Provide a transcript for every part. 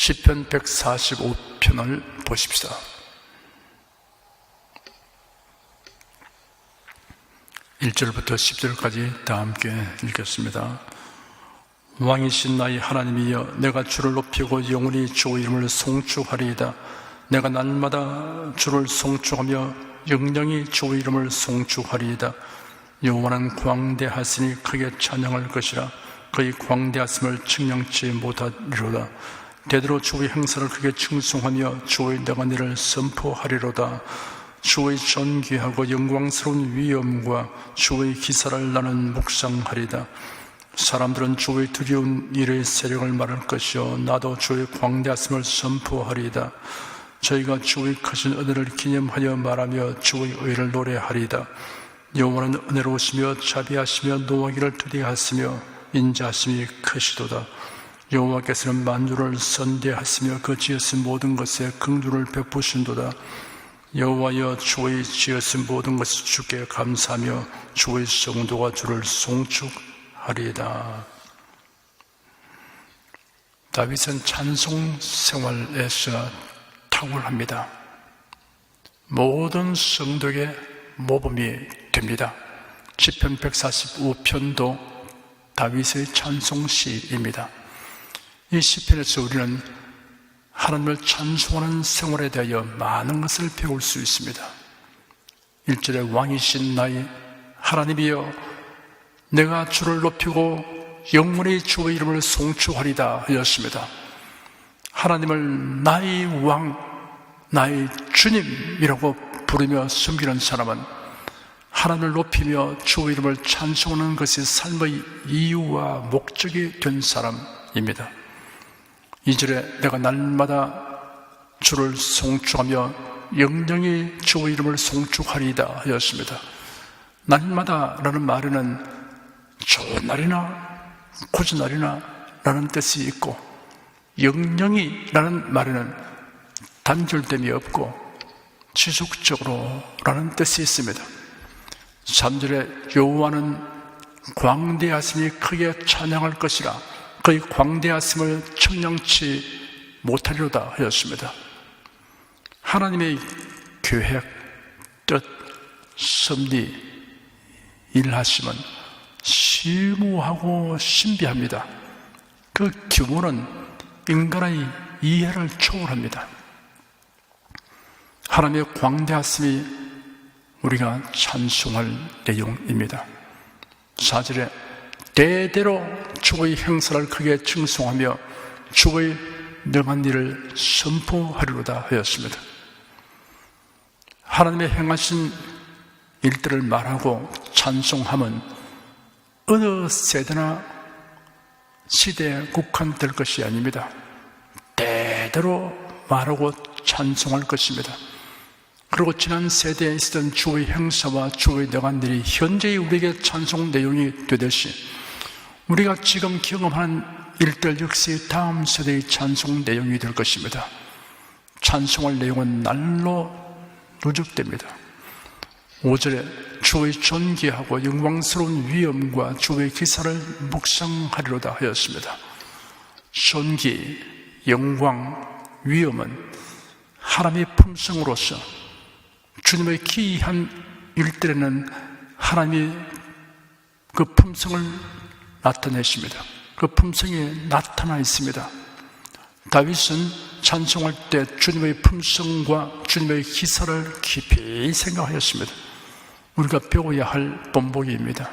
시편 145편을 보십시다. 1절부터 10절까지 다 함께 읽겠습니다. 왕이신 나의 하나님이여, 내가 주를 높이고 영원히 주 이름을 송축하리이다. 내가 날마다 주를 송축하며 영영히 주 이름을 송축하리이다. 여호와는 광대하시니 크게 찬양할 것이라. 그의 광대하심을 측량치 못하리로다. 대대로 주의 행사를 크게 칭송하며 주의 내관일을 선포하리로다. 주의 존귀하고 영광스러운 위엄과 주의 기사를 나는 묵상하리다. 사람들은 주의 두려운 일의 세력을 말할 것이요, 나도 주의 광대하심을 선포하리이다. 저희가 주의 크신 은혜를 기념하여 말하며 주의 의를 노래하리이다. 여호와는 은혜로우시며 자비하시며 노하기를 두려워하시며 인자하심이 크시도다. 여호와께서는 만주를 선대하시며 그 지으신 모든 것에 긍휼을 베푸신도다. 여호와여, 주의 지으신 모든 것이 주께 감사하며 주의 성도가 주를 송축하리이다. 다윗은 찬송 생활에서 탁월합니다. 모든 성도에게 모범이 됩니다. 시편 145편도 다윗의 찬송시입니다. 이 시편에서 우리는 하나님을 찬송하는 생활에 대하여 많은 것을 배울 수 있습니다. 1절에 왕이신 나의 하나님이여, 내가 주를 높이고 영원히 주의 이름을 송축하리다 하였습니다. 하나님을 나의 왕, 나의 주님이라고 부르며 섬기는 사람은 하나님을 높이며 주의 이름을 찬송하는 것이 삶의 이유와 목적이 된 사람입니다. 2절에 내가 날마다 주를 송축하며 영영히 주의 이름을 송축하리이다 하였습니다. 날마다라는 말에는 좋은 날이나 고진 날이나 라는 뜻이 있고, 영영히 라는 말에는 단절됨이 없고 지속적으로 라는 뜻이 있습니다. 3절에 여호와는 광대하심이 크게 찬양할 것이라. 그의 광대하심을 측량치 못하리로다 하였습니다. 하나님의 계획, 뜻, 섭리, 일하심은 심오하고 신비합니다. 그 규모는 인간의 이해를 초월합니다. 하나님의 광대하심이 우리가 찬송할 내용입니다. 4절에 대대로 주의 행사를 크게 칭송하며 주의 명한 일을 선포하리로다 하였습니다. 하나님의 행하신 일들을 말하고 찬송함은 어느 세대나 시대에 국한될 것이 아닙니다. 대대로 말하고 찬송할 것입니다. 그리고 지난 세대에 있었던 주의 행사와 주의 명한 일이 현재의 우리에게 찬송 내용이 되듯이 우리가 지금 경험하는 일들 역시 다음 세대의 찬송 내용이 될 것입니다. 찬송할 내용은 날로 누적됩니다. 5절에 주의 존귀하고 영광스러운 위엄과 주의 기사를 묵상하리로다 하였습니다. 존귀, 영광, 위엄은 하나님의 품성으로서 주님의 기이한 일들에는 하나님이 그 품성을 나타내십니다. 그 품성이 나타나 있습니다. 다윗은 찬송할 때 주님의 품성과 주님의 기사를 깊이 생각하였습니다. 우리가 배워야 할 본보기입니다.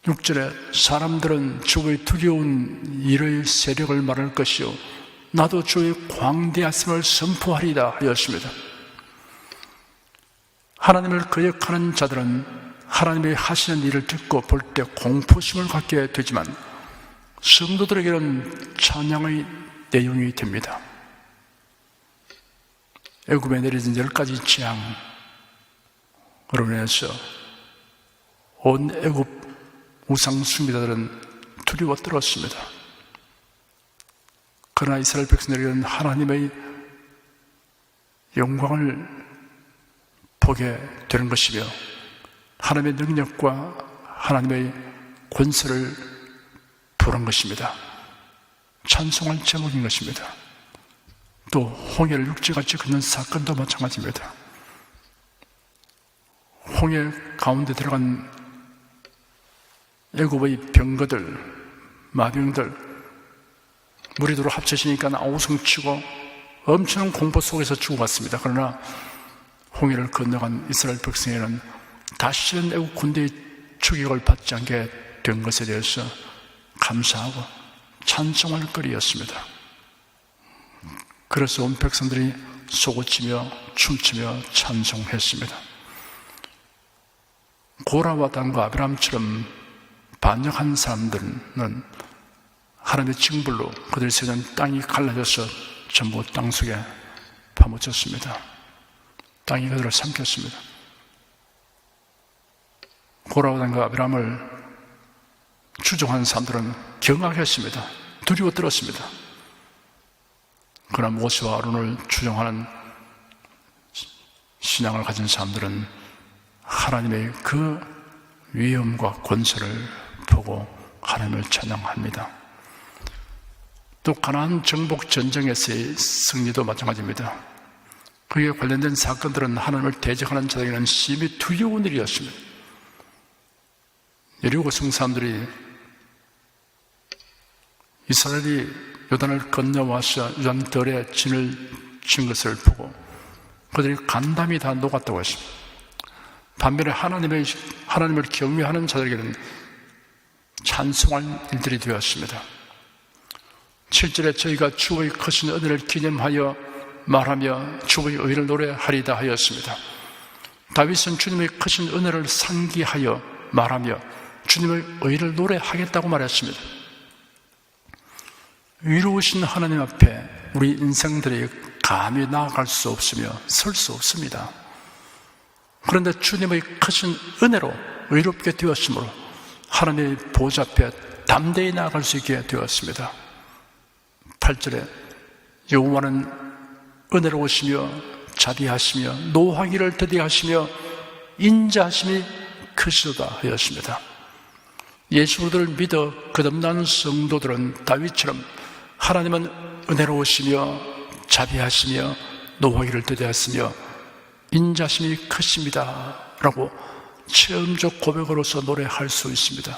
6절에 사람들은 주의 두려운 일의 세력을 말할 것이요, 나도 주의 광대하심을 선포하리이다 하였습니다. 하나님을 거역하는 자들은 하나님의 하시는 일을 듣고 볼 때 공포심을 갖게 되지만 성도들에게는 찬양의 내용이 됩니다. 애굽에 내려진 10가지 재앙으로 인해서 온 애굽 우상 숭배자들은 두려워 떨었습니다. 그러나 이스라엘 백성들에게는 하나님의 영광을 보게 되는 것이며 하나님의 능력과 하나님의 권세를 보는 것입니다. 찬송할 제목인 것입니다. 또 홍해를 육지같이 걷는 사건도 마찬가지입니다. 홍해 가운데 들어간 애굽의 병거들, 마병들 무리들로 합쳐지니까 아우성치고 엄청난 공포 속에서 죽어갔습니다. 그러나 홍해를 건너간 이스라엘 백성에는 다시는 애국 군대의 추격을 받지 않게 된 것에 대해서 감사하고 찬송할 거리였습니다. 그래서 온 백성들이 소고치며 춤추며 찬송했습니다. 고라와 단과 아브라함처럼 반역한 사람들은 하나님의 징벌로 그들이 세운 땅이 갈라져서 전부 땅 속에 파묻혔습니다. 땅이 그들을 삼켰습니다. 고라와 단과 아브라함을 추종한 사람들은 경악했습니다. 두려워 떨었습니다. 그러나 모세와 아론을 추종하는 신앙을 가진 사람들은 하나님의 그 위엄과 권세를 보고 하나님을 찬양합니다. 또 가나안 정복 전쟁에서의 승리도 마찬가지입니다. 그에 관련된 사건들은 하나님을 대적하는 자에게는 심히 두려운 일이었습니다. 여리고 성 사람들이 이스라엘이 요단을 건너와서 요단들에 진을 친 것을 보고 그들이 간담이 다 녹았다고 했습니다. 반면에 하나님을 경외하는 자들에게는 찬송할 일들이 되었습니다. 7절에 저희가 주의 크신 은혜를 기념하여 말하며 주의 의를 노래하리다 하였습니다. 다윗은 주님의 크신 은혜를 상기하여 말하며 주님의 의를 노래하겠다고 말했습니다. 위로우신 하나님 앞에 우리 인생들이 감히 나아갈 수 없으며 설 수 없습니다. 그런데 주님의 크신 은혜로 의롭게 되었으므로 하나님의 보좌 앞에 담대히 나아갈 수 있게 되었습니다. 8절에 여호와는 은혜로우시며 자비하시며 노하기를 더디하시며 인자하심이 크시도다 하였습니다. 예수를 믿어 거듭난 성도들은 다윗처럼 하나님은 은혜로우시며 자비하시며 노하기를 더디하시며 인자심이 크십니다 라고 체험적 고백으로서 노래할 수 있습니다.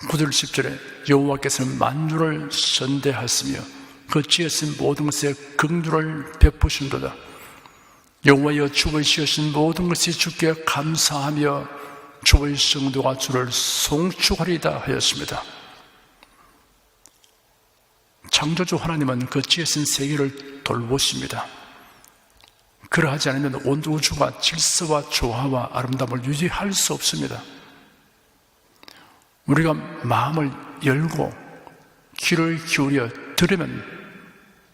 9절 10절에 여호와께서는 만주를 선대하시며 그 지으신 모든 것에 긍휼을 베푸신도다. 여호와여 주의 지으신 모든 것이 주께 감사하며 주의 성도가 주를 송축하리다 하였습니다. 창조주 하나님은 그 지으신 세계를 돌보십니다. 그러하지 않으면 온 우주가 질서와 조화와 아름다움을 유지할 수 없습니다. 우리가 마음을 열고 귀를 기울여 들으면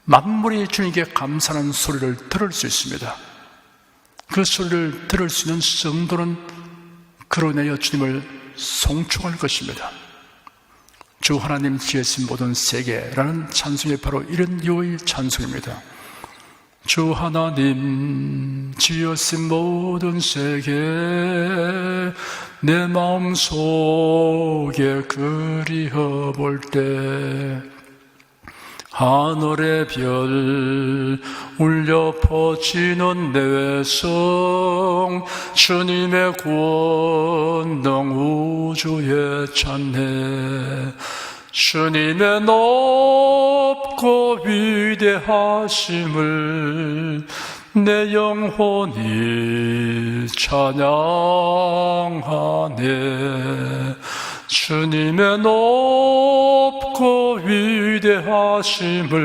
만물이 주님께 감사하는 소리를 들을 수 있습니다. 그 소리를 들을 수 있는 성도는 그로 인하여 주님을 송축할 것입니다. 주 하나님 지으신 모든 세계라는 찬송이 바로 이런 류의 찬송입니다. 주 하나님 지으신 모든 세계 내 마음속에 그리워볼 때 하늘의 별 울려 퍼지는 내외성 주님의 권능 우주에 찬네. 주님의 높고 위대하심을 내 영혼이 찬양하네. 주님의 높고 위대하심을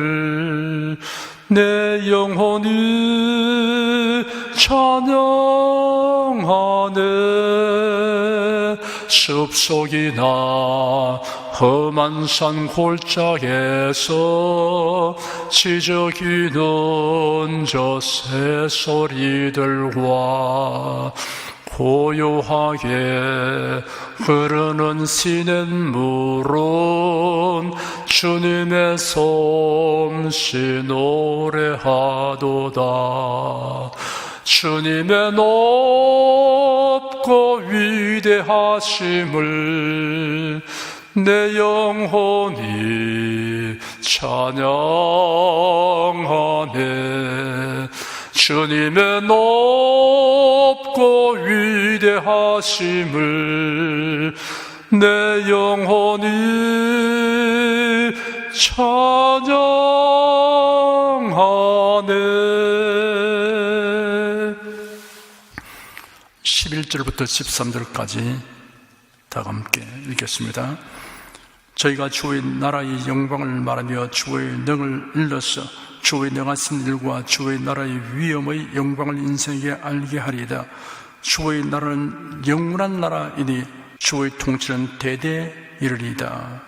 내 영혼이 찬양하네. 숲속이나 험한 산 골짜기에서 지저귀는 저 새소리들과 고요하게 흐르는 시냇물은 주님의 솜씨 노래하도다. 주님의 높고 위대하심을 내 영혼이 찬양하네. 주님의 높고 위대하심을 내 영혼이 찬양하네. 11절부터 13절까지 다 함께 읽겠습니다. 저희가 주의 나라의 영광을 말하며 주의 능을 일러서 주의 능하신 일과 주의 나라의 위엄의 영광을 인생에게 알게 하리이다. 주의 나라는 영원한 나라이니 주의 통치는 대대 이르리이다.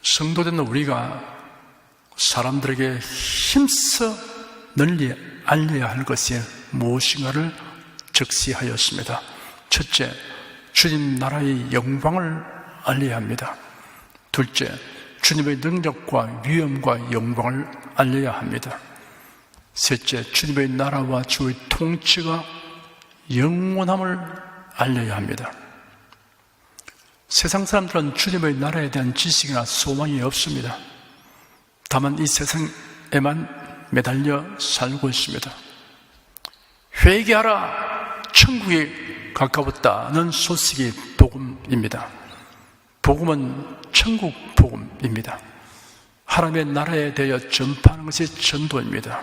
성도된 우리가 사람들에게 힘써 널리 알려야 할 것이 무엇인가를 적시하였습니다. 첫째, 주님 나라의 영광을 알려야 합니다. 둘째, 주님의 능력과 위엄과 영광을 알려야 합니다. 셋째, 주님의 나라와 주의 통치가 영원함을 알려야 합니다. 세상 사람들은 주님의 나라에 대한 지식이나 소망이 없습니다. 다만 이 세상에만 매달려 살고 있습니다. 회개하라, 천국이 가까웠다는 소식이 복음입니다. 복음은 천국 복음입니다. 하나님의 나라에 대하여 전파하는 것이 전도입니다.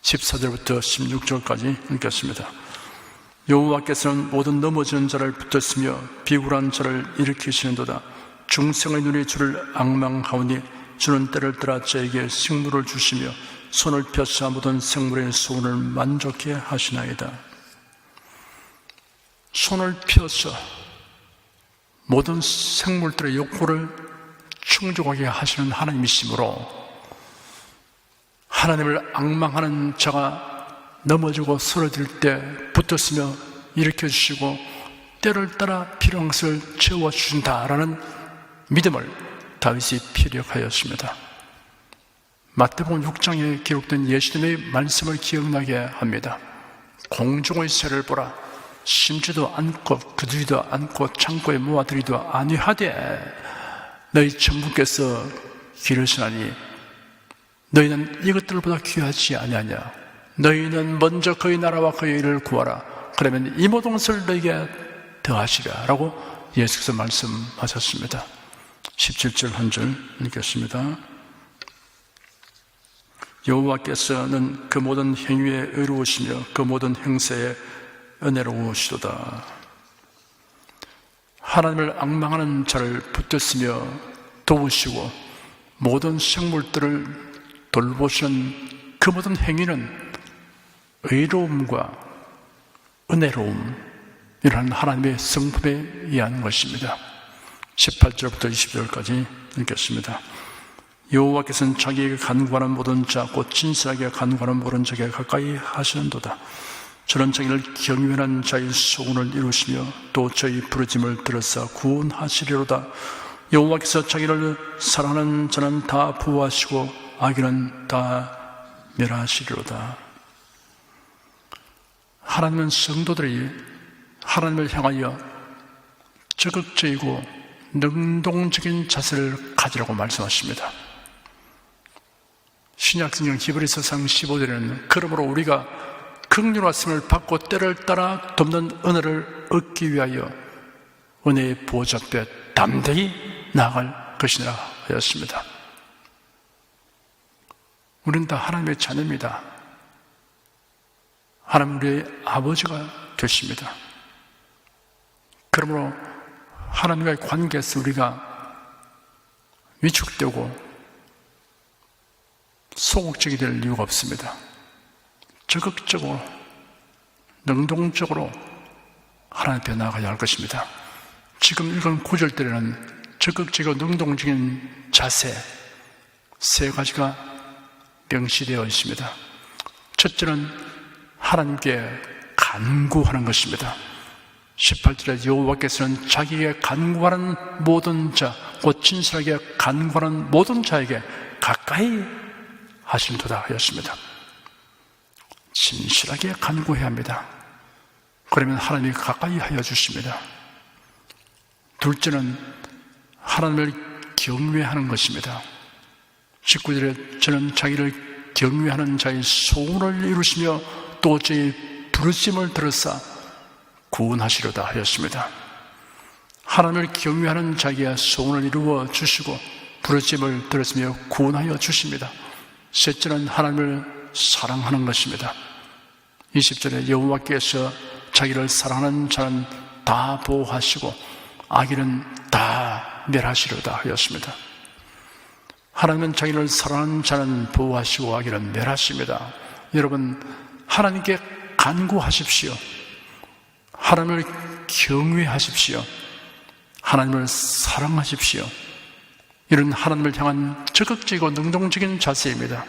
14절부터 16절까지 읽겠습니다. 여호와께서는 모든 넘어지는 자를 붙드시며 비굴한 자를 일으키시는도다. 중생의 눈이 주를 앙망하오니 주는 때를 따라 저에게 식물을 주시며 손을 펴사 모든 생물의 소원을 만족해 하시나이다. 손을 펴서 모든 생물들의 욕구를 충족하게 하시는 하나님이시므로 하나님을 앙망하는 자가 넘어지고 쓰러질 때 붙었으며 일으켜주시고 때를 따라 필요한 것을 채워주신다라는 믿음을 다윗이 피력하였습니다. 마태복음 6장에 기록된 예수님의 말씀을 기억나게 합니다. 공중의 새를 보라. 심지도 않고 거두지도 않고 창고에 모아들이도 아니하되 너희 천부께서 기르시나니 너희는 이것들보다 귀하지 아니하냐. 너희는 먼저 그의 나라와 그의 일을 구하라. 그러면 이 모든 것을 너희에게 더하시리라 라고 예수께서 말씀하셨습니다. 17절 한 절 읽겠습니다. 여호와께서는 그 모든 행위에 의로우시며 그 모든 행세에 은혜로우시도다. 하나님을 앙망하는 자를 붙드시며 도우시고 모든 생물들을 돌보시는 그 모든 행위는 의로움과 은혜로움이라는 하나님의 성품에 의한 것입니다. 18절부터 20절까지 읽겠습니다. 여호와께서는 자기에게 간구하는 모든 자 곧 진실하게 간구하는 모든 자에게 가까이 하시는도다. 저는 자기를 경외하는 자의 소원을 이루시며 또 저희 부르짐을 들으사 구원하시리로다. 여호와께서 자기를 사랑하는 자는 다 보호하시고 악인은 다 멸하시리로다. 하나님은 성도들이 하나님을 향하여 적극적이고 능동적인 자세를 가지라고 말씀하십니다. 신약성경 히브리서상 15절에는 그러므로 우리가 긍휼하심을 받고 때를 따라 돕는 은혜를 얻기 위하여 은혜의 보좌 앞에 담대히 나아갈 것이라 하였습니다. 우리는 다 하나님의 자녀입니다. 하나님 우리의 아버지가 되십니다. 그러므로 하나님과의 관계에서 우리가 위축되고 소극적이 될 이유가 없습니다. 적극적으로 능동적으로 하나님 앞에 나아가야 할 것입니다. 지금 읽은 9절대로는 적극적이고 능동적인 자세 세 가지가 명시되어 있습니다. 첫째는 하나님께 간구하는 것입니다. 18절에 여호와께서는 자기에게 간구하는 모든 자, 곧 진실하게 간구하는 모든 자에게 가까이 하신도다 하였습니다. 진실하게 간구해야 합니다. 그러면 하나님이 가까이 하여 주십니다. 둘째는 하나님을 경외하는 것입니다. 19절에 저는 자기를 경외하는 자의 소원을 이루시며 또 저의 부르심을 들으사 구원하시려다 하였습니다. 하나님을 경외하는 자기의 소원을 이루어 주시고 부르심을 들었으며 구원하여 주십니다. 셋째는 하나님을 사랑하는 것입니다. 20절에 여호와께서 자기를 사랑하는 자는 다 보호하시고 악인은 다 멸하시려다 하였습니다. 하나님은 자기를 사랑하는 자는 보호하시고 악인은 멸하십니다. 여러분, 하나님께 간구하십시오. 하나님을 경외하십시오. 하나님을 사랑하십시오. 이런 하나님을 향한 적극적이고 능동적인 자세입니다.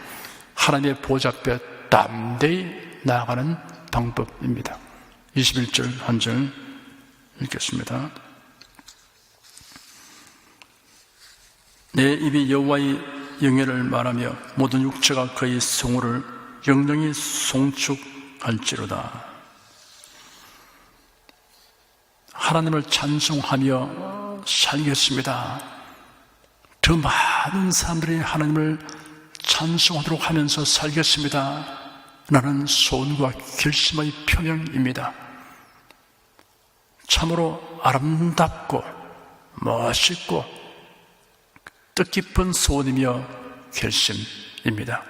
하나님의 보좌 앞에 담대히 나아가는 방법입니다. 21절 한 절 읽겠습니다. 내 입이 여호와의 영예를 말하며 모든 육체가 그의 성호를 영영히 송축할지로다. 하나님을 찬송하며 살겠습니다. 더 많은 사람들이 하나님을 찬송하도록 하면서 살겠습니다. 라는 소원과 결심의 표명입니다. 참으로 아름답고 멋있고 뜻깊은 소원이며 결심입니다.